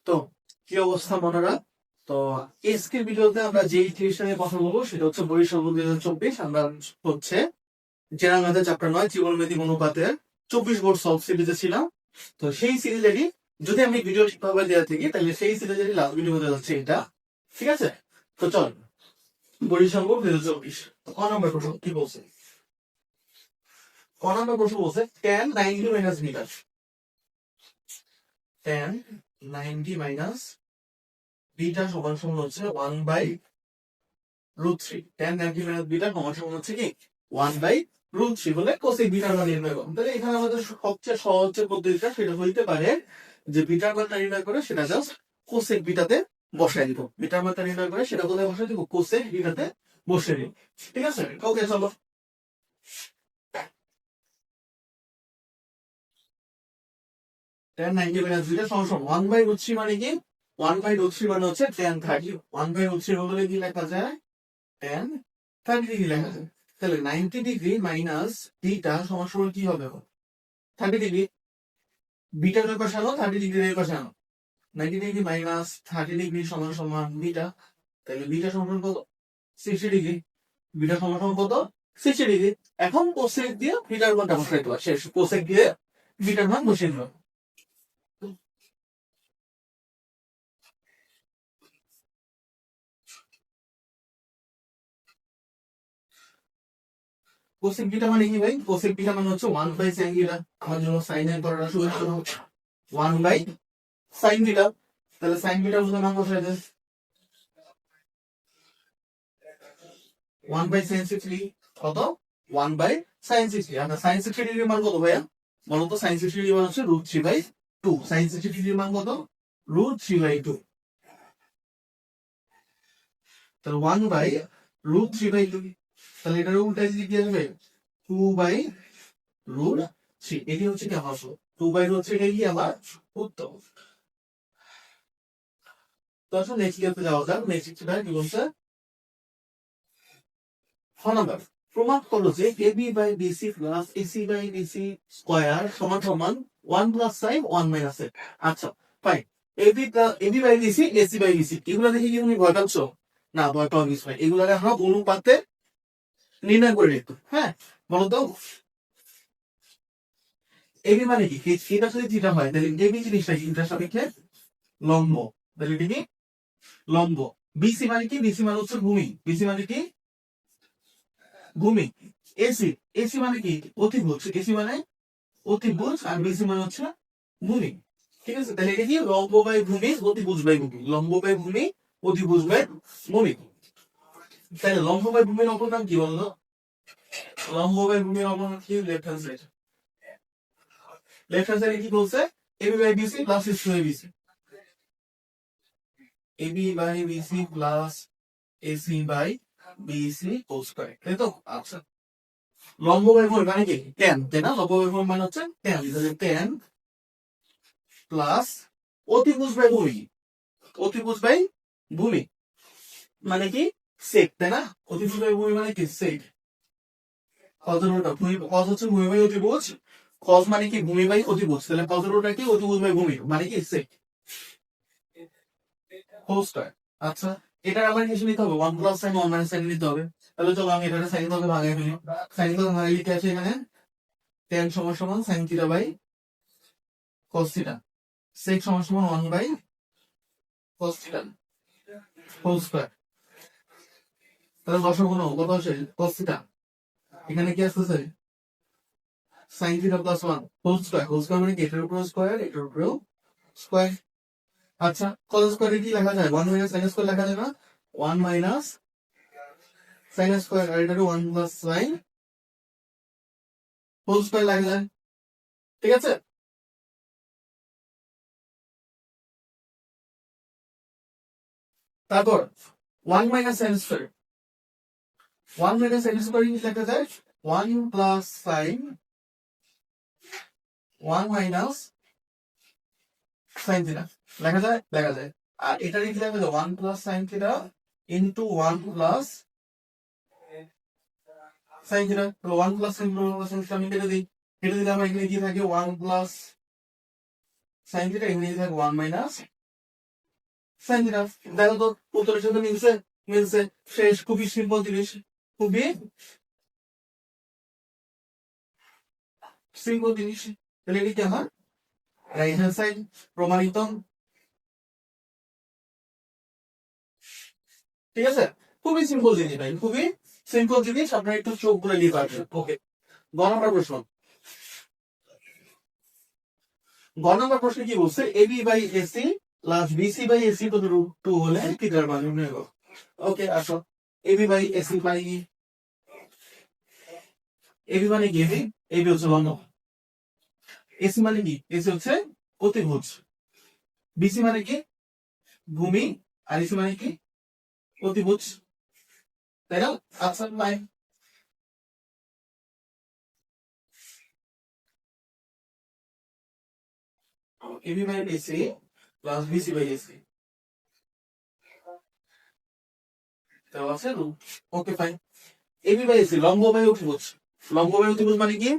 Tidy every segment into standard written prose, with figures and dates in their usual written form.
তো কি অবস্থা মনেরা? তো আজকের ভিডিওতে আমরা যেই জিনিসটা নিয়ে কথা বলবো সেটা হচ্ছে বরিশাল 2024। আমরা হচ্ছে জেনারেল ম্যাথের চ্যাপ্টার 9 ত্রিকোণমিতিক অনুপাতের 24 বোর্ড সলভ সিরিজে ছিলাম। তো সেই সিরিজেরই যদি আমি ভিডিও ঠিকভাবে দেওয়া থাকি তাহলে সেই সিরিজেরই লাস্ট ভিডিও হতে যাচ্ছে এটা। ঠিক আছে, তো চল বরিশাল বোর্ড 2024 ক নম্বর প্রশ্ন কি বলছে? ক নম্বর প্রশ্ন বলছে tan 90 minus beta. tan 90 minus beta সমান সমান হচ্ছে 1/√3। tan 90 মাইনাস বিটা সমান সমান হচ্ছে কি 1/√3 হলে কোসেক বিটার মান নির্ণয় করুন। তাহলে এখানে আমাদের সবচেয়ে সহজ যে পদ্ধতিটা সেটা হইতে পারে যে বিটার মানটা নির্ণয় করে সেটা জাস্ট কোসেক বিটাতে বসাই দিব। বিটার মানটা নির্ণয় করে সেটা কোথায় বসাই দিব? কোসেক বিটাতে বসিয়ে দিব। ঠিক আছে, ওকে চলো। tan 90 মাইনাস বিটা সমান সমান 1/√3 মানে কি? 1/√3 মানে হচ্ছে tan 30। 1/√3 হলে কি লেখা যায়? tan 30 ডিগ্রি লেখা যায়। তাহলে 90 ডিগ্রি মাইনাস বিটা সমান সমান কি হবে? 30 ডিগ্রি। বিটার ওই পাশে আনো, 30 ডিগ্রির এই পাশে আনো। 90 ডিগ্রি মাইনাস 30 ডিগ্রি সমান সমান বিটা। তাহলে বিটা সমান সমান কত? 60 ডিগ্রি। বিটা সমান সমান কত? 60 ডিগ্রি। এখন কোসেক দিয়ে বিটার মানটা বসাই দেওয়া শেষ। কোসেক দিয়ে বিটার মান বসিয়ে দেওয়া। কোসেক বিটা মানে কি ভাই? কোসেক বিটা মানে হচ্ছে 1/sin বিটা। আমার জন্য সাইন এর করাটা সুবিধা হলো 1/sin বিটা। তাহলে সাইন বিটার মধ্যে মান বসাই দেয় 1/sin60 কত? 1/sin60। আমরা sin 60 ডিগ্রির মান কত ভাইয়া? বলো তো sin 60 ডিগ্রির মান হচ্ছে √3/2। sin 60 ডিগ্রির মান কত? √3/2। তাহলে 1/√3/2। তাহলে এটার উল্টা দিকে কি আসবে? 2/√3। এটি হচ্ছে কি আমার 2/√3 এটা কি আমার উত্তর। তো আসলে নেক্সট স্টেপে যাওয়া যাক। নেক্সট স্টেপে কি বলছে? 6 নাম্বার, প্রমাণ করো যে AB by BC plus AC by BC square সমান সমান 1 প্লাস সাইন 1 মাইনাস এ। আচ্ছা fine. AB by BC AC by BC এগুলো দেখে কি তুমি ভয় পাচ্ছ? না, ভয় পাওয়া কিছু নাই। এগুলাকে আমরা অনুপাতে নির্ণয় করে নিত। হ্যাঁ, বলো তো এবি মানে কি? এটা যদি থিটা হয় তাহলে এবি জিনিসটা কি? এটার সাপেক্ষে লম্ব। তাহলে এটা কি? লম্ব। বিসি মানে কি? বিসি মানে হচ্ছে ভূমি। বিসি মানে কি? ভূমি। এসি, এসি মানে কি? অতিভুজ। এসি মানে অতিভুজ আর বিসি মানে হচ্ছে ভূমি। ঠিক আছে, তাহলে এটা কি? লম্ব বাই ভূমি, অতিভুজ বাই ভূমি। লম্ব বাই ভূমি, অতিভুজ বাই ভূমি। তাহলে লম্ব বাই ভূমির অপর নাম কি বলতো? লম্ব বাই ভূমির অপর নাম কি? Left hand side. Left hand সাইডে কি বলছে? AB by BC plus AC by BC. AB by BC plus AC by BC whole square, তাই তো? আচ্ছা, লম্ব বাই ভূমি মানে কি? tan, তাই না? লম্ব বাই ভূমি মানে হচ্ছে tan। তাহলে tan প্লাস অতিভুজ বাই ভূমি। অতিভুজ বাই ভূমি মানে কি? সেক, তাই না? অতিভুজ বাই ভূমি মানে কি? সেক। কজের উল্টা ভূমি, কজ হচ্ছে ভূমি বাই অতিভুজ। কজ মানে কি? ভূমি বাই অতিভুজ। তাহলে কজের উল্টা কি? অতিভুজ বাই ভূমি মানে কি? সেক হোল স্কয়ার। আচ্ছা, এটা আমার কিছু নিতে হবে 1 প্লাস সাইন 1 মাইনাস সাইন নিতে হবে। তাহলে চলো আমি এটা সাইন ভাগে ভাগাই ফেলি। সাইন ভাগে ভাগাই লিখে আছে এখানে tan সমান সমান sine theta by cos theta. Sec সমান সমান 1 by cos theta whole square. তাহলে লসাগু নাও, কত আসে? Cos theta. এখানে কি আসতেছে? Sine theta plus 1 whole square. Whole square মানে কি? এটার উপর স্কয়ার, এটার উপরেও স্কয়ার। আচ্ছা, কস স্কয়ারে কি লেখা যায়? 1 মাইনাস সাইন স্কয়ার লেখা যায় না? 1 মাইনাস সাইন স্কয়ার আর এটাকে 1 প্লাস সাইন হোল স্কয়ার লেখা যায়। ঠিক আছে, তারপর 1 minus sine square. 1 minus sine square কি লেখা যায়? 1 plus sine 1 minus sine theta লেখা যায়, লেখা যায়। আর এটা কি লেখা যায়? 1 plus sine theta into 1 plus sine theta. 1 plus sine theta আমি কেটে দিই। কেটে দিলে আমার এখানে কি থাকে? 1 প্লাস সাইন থিটা, এখানে কি থাকে? 1 মাইনাস সাইন থিটা। দেখো তো উত্তরের সাথে মিলছে, মিলছে, শেষ। খুবই সিম্পল জিনিস, খুবই সিম্পল জিনিস। তাহলে এটা কি আমার রাইট হ্যান্ড সাইড প্রমাণিত। ঠিক আছে, খুবই সিম্পল জিনিস ভাই, খুবই সিম্পল জিনিস, আপনার একটু চোখ গুলো নিয়ে পারবেন। ওকে, গ নম্বর প্রশ্ন। গ নম্বর প্রশ্নে কি বলছে, AB by AC plus BC by AC তো রুট টু হলে থিটার মান নির্ণয় করো। ওকে, আসো। এবি বাই এসি মানে কি? এবি মানে কি? এবি হচ্ছে লম্ব। এসি মানে কি? এসি হচ্ছে অতিভুজ। বিসি মানে কি? ভূমি। আর এসি মানে কি? অতিভুজ, তাই না? আচ্ছা ভাই, AB by AC plus BC by AC দেওয়া আছে। Okay fine. AB by AC লম্ব বাই অতিভুজ। লম্ব বাই অতিভুজ মানে কি?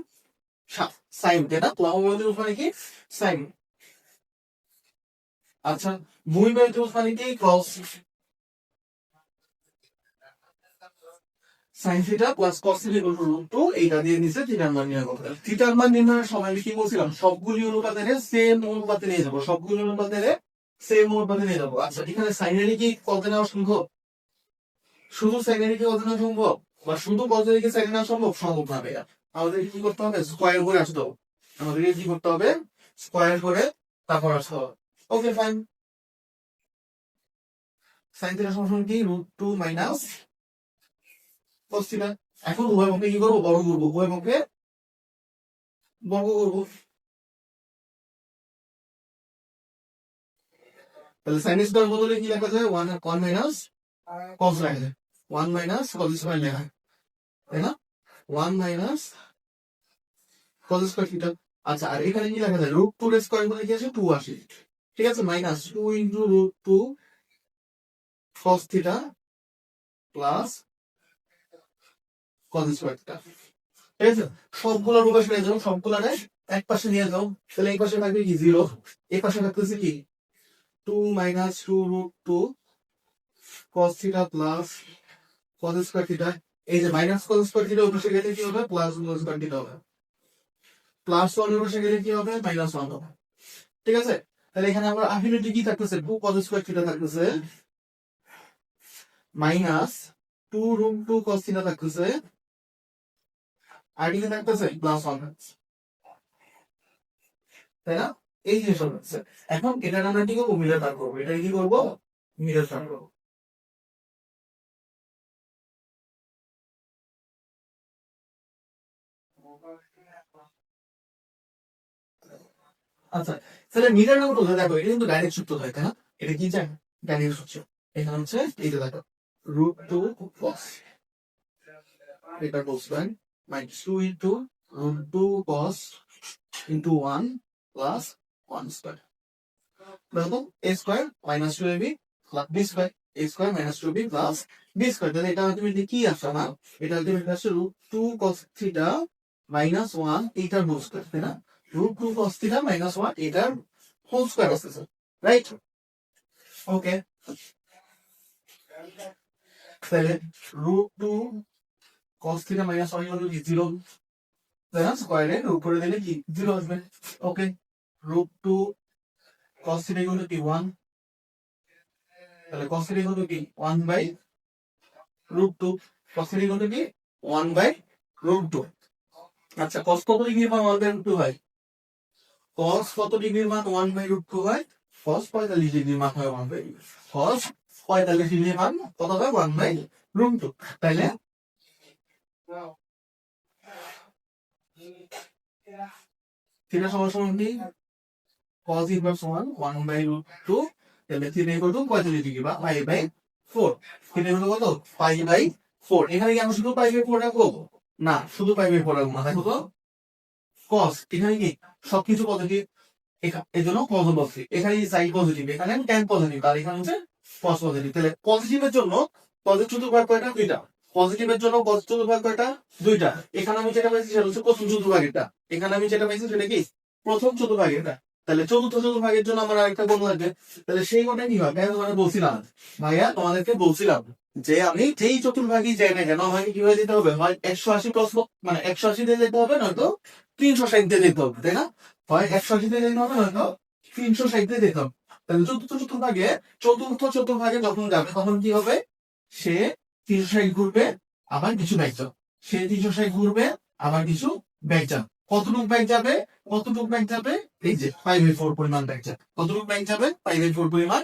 সাইন, তাই না? লম্ব বাই অতিভুজ মানে কি? সাইন। আচ্ছা, ভূমি বাই অতিভুজ মানে কি? Cross. Sine theta plus cos theta equal to root two, এইটা দিয়ে নিচে থিটার মান নির্ণয় করতে হবে। থিটার মান নির্ণয়ের সময় আমি কি বলছিলাম, সবগুলি অনুপাতের সেম অনুপাতে নিয়ে যাবো, সবগুলি অনুপাতের সেম অনুপাতে নিয়ে যাবো। আচ্ছা, এখানে সাইনেরই কি কত নেওয়া সম্ভব? শুধু সাইনেরই কি কত নেওয়া সম্ভব, বা শুধু কজেরই কি সাইন নেওয়া সম্ভব? সম্ভব না ভাইয়া। আমাদের কি করতে হবে? স্কোয়ার করে আসতে হবে। আমাদের কি করতে হবে? স্কোয়ার করে তারপর আসতে হবে। Okay fine. সাইন থিটা সমান কি? Root two minus cos theta. এখন উভয় পক্ষে কি করবো? বর্গ করবো। উভয় পক্ষে বর্গ করবো। তাহলে সাইন স্কোয়ার বদলে কি লেখা যায়? ওয়ান ওয়ান মাইনাস কস লেখা যায়। ওয়ান মাইনাস কস স্কোয়ার লেখা হয়, তাই না? One minus cos square theta. আচ্ছা, আর এখানে কি লেখা যায়? রুট টু এর স্কোয়ার বলে কি আছে? টু আসে। ঠিক আছে, minus two into root two cos theta plus cos square theta. ঠিক আছে, সবগুলো রূপাশে নিয়ে যাও, সবগুলারে এক পাশে নিয়ে যাও। তাহলে এই পাশে থাকবে কি? জিরো। এই পাশে থাকতেছে কি? Two minus two root two cos theta plus cos square theta. এই যে মাইনাস কস স্কোয়ার থিটা উপরে গেলে কি হবে? প্লাস কস স্কোয়ার থিটা হবে। প্লাস ওয়ান উপরে গেলে কি হবে? মাইনাস ওয়ান হবে। ঠিক আছে, তাহলে এখানে আমরা আলটিমেটলি কি থাকতেছে? টু কস স্কোয়ার থিটা থাকতেছে minus two root two cos theta থাকতেছে, আর কি থাকতেছে? প্লাস ওয়ান, তাই না? এই জিনিসটা হচ্ছে। এখন এটা আমরা কি করবো? মিলে দাঁড় করবো। এটা কি করবো? মিলে দাঁড় করবো। আচ্ছা, তাহলে মিটার না করলে দেখো, এটা কিন্তু ডাইরেক্ট সূত্র হয়, তাই না? এটা কি চাই? ডাইরেক্ট সূত্র। এখানে হচ্ছে এইটা দেখো, রুট টু কস এটা বলছি ভাই, minus two into root two cos into one plus one square. দেখো A square minus two AB plus B square. A square minus two B plus B square. তাহলে এটা আলটিমেটলি কি আসছে না? এটা আলটিমেটলি আসছে root two cos theta minus one এইটার whole square, তাই না? Root two cos theta minus one এটার হোল স্কোয়ার আসতেছে, রাইট? ওকে, তাহলে root two cos theta minus one হলো কি? জিরো, তাই না? স্কোয়ারে রুট করে দিলে কি? জিরো আসবে। Okay, root two cos theta হলো কি? ওয়ান। তাহলে কস থিটা হলো কি? One by root two. Cos theta হলো কি? One by root two. আচ্ছা, কস কত ডিগ্রির মান ওয়ান বাই রুট টু হয়? কস কত ডিগ্রির মান ওয়ান বাই রুট টু হয়? কস 45 ডিগ্রির মান হয় ওয়ান বাই, কস 45 ডিগ্রির মান কত হয়? One by root two. তাইলে থিটা সমান সমান কি? cos inverse one one by root two. তাহলে থিটা ইকুয়াল টু 45 ডিগ্রি বা pi by four. Theta equal কত? Pi by four. এখানে কি আমরা শুধু পাই বাই ফোর রাখবো? না, শুধু পাই বাই ফোর রাখবো না। দেখো তো, কস এখানে কি সবকিছু পজিটিভ, এই জন্য কস পজিটিভ। এখানে সাইড পজিটিভ, এখানে ট্যান পজিটিভ, আর এখানে হচ্ছে কস পজিটিভ। তাহলে পজিটিভের জন্য পজিটিভ চতুর্ভাগ কয়টা? দুইটা। পজিটিভের জন্য পজিটিভ চতুর্ভাগ কয়টা? দুইটা। এখানে আমি যেটা পাইছি সেটা হচ্ছে প্রথম চতুর্ভাগ এটা। এখানে আমি যেটা পাইছি সেটা কি? প্রথম চতুর্ভাগ এটা। তাহলে চতুর্থ চতুর্ভাগের জন্য আমার আরেকটা কোণ লাগবে। তাহলে সেই কোণটা কি হয়? আমি তোমাদের বলছিলাম ভাইয়া, তোমাদেরকে বলছিলাম যে আমি যেই চতুর্ভাগই যাই না কেন আমাকে কিভাবে যেতে হবে, হয় 180 প্লাস মানে 180 দিয়ে যেতে হবে, নয়তো 360 দিয়ে যেতে হবে, তাই না? হয় 180 দিয়ে যেতে হবে, নয়তো 360 দিয়ে যেতে হবে। তাহলে চতুর্থ চতুর্ভাগে যখন যাবে তখন কি হবে? সে 360 ঘুরবে, আবার কিছু ব্যাক যাবে। সে 360 ঘুরবে, আবার কিছু ব্যাক যাবে। কতটুক ব্যাক যাবে? কতটুক ব্যাক যাবে? এই যে 5/4 পরিমাণ ব্যাক যাবে। কতটুক ব্যাক যাবে? 5/4 পরিমাণ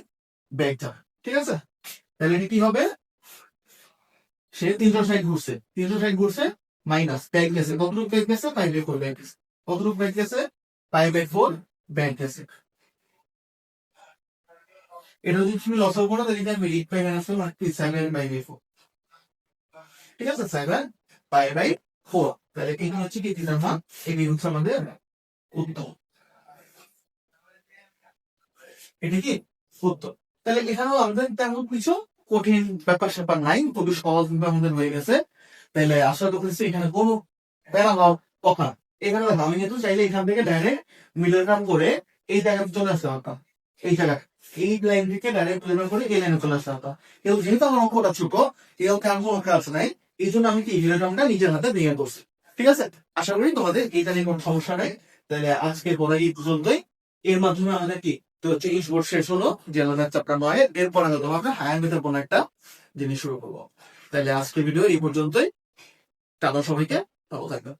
ব্যাক যাবে। ঠিক আছে? তাহলে এটা কি হবে? সে 360 ঘুরছে, 360 ঘুরছে, মাইনাস ব্যাক গেছে। কতটুক ব্যাক গেছে? 5/4 ব্যাক গেছে। কতটুক ব্যাক গেছে? 5/4 ব্যাক গেছে। এটা যদি তুমি লসাগু করো তাহলে এটা আমি 8 মাইনাস 7/4। ঠিক আছে? 7/4। তাহলে এটা হচ্ছে কি থিটার মান, এটি হচ্ছে আমাদের উত্তর। এটা কি উত্তর। তাহলে এখানেও আমাদের তেমন কিছু কঠিন ব্যাপার স্যাপার নাই, খুবই সহজ আমাদের হয়ে গেছে। তাহলে আশা করতেছি এখানে কোনো প্যারা হওয়ার কথা না। এখানে দেখো আমি কিন্তু চাইলে এখান থেকে ডাইরেক্ট মিডল টার্ম করে এই জায়গায় চলে আসতে পারতাম, এই জায়গায় এই লাইন থেকে ডাইরেক্ট মিডল করে এই লাইনে চলে আসতে পারতাম। কিন্তু যেহেতু আমার অঙ্কটা ছোট, এই অঙ্কে আমার কোনো কাজ নাই, এই জন্য আমি কি মিডল টার্মটা নিজের হাতে ভেঙে করছি। ঠিক আছে? আশা করি তোমাদের এইটা নিয়ে কোনো সমস্যা নাই। তাহলে আজকে পড়া এই পর্যন্তই। এর মাধ্যমে আমাদের কি তো হচ্ছে এই কোর্স শেষ হলো, জেনারেল চ্যাপ্টার 9 এরপর আমি তোমাকে হায়ার ম্যাথের কোনো একটা জিনিস শুরু করবো। তাহলে আজকে ভিডিও এই পর্যন্তই। টাটা সবাইকে, ভালো থাকবে।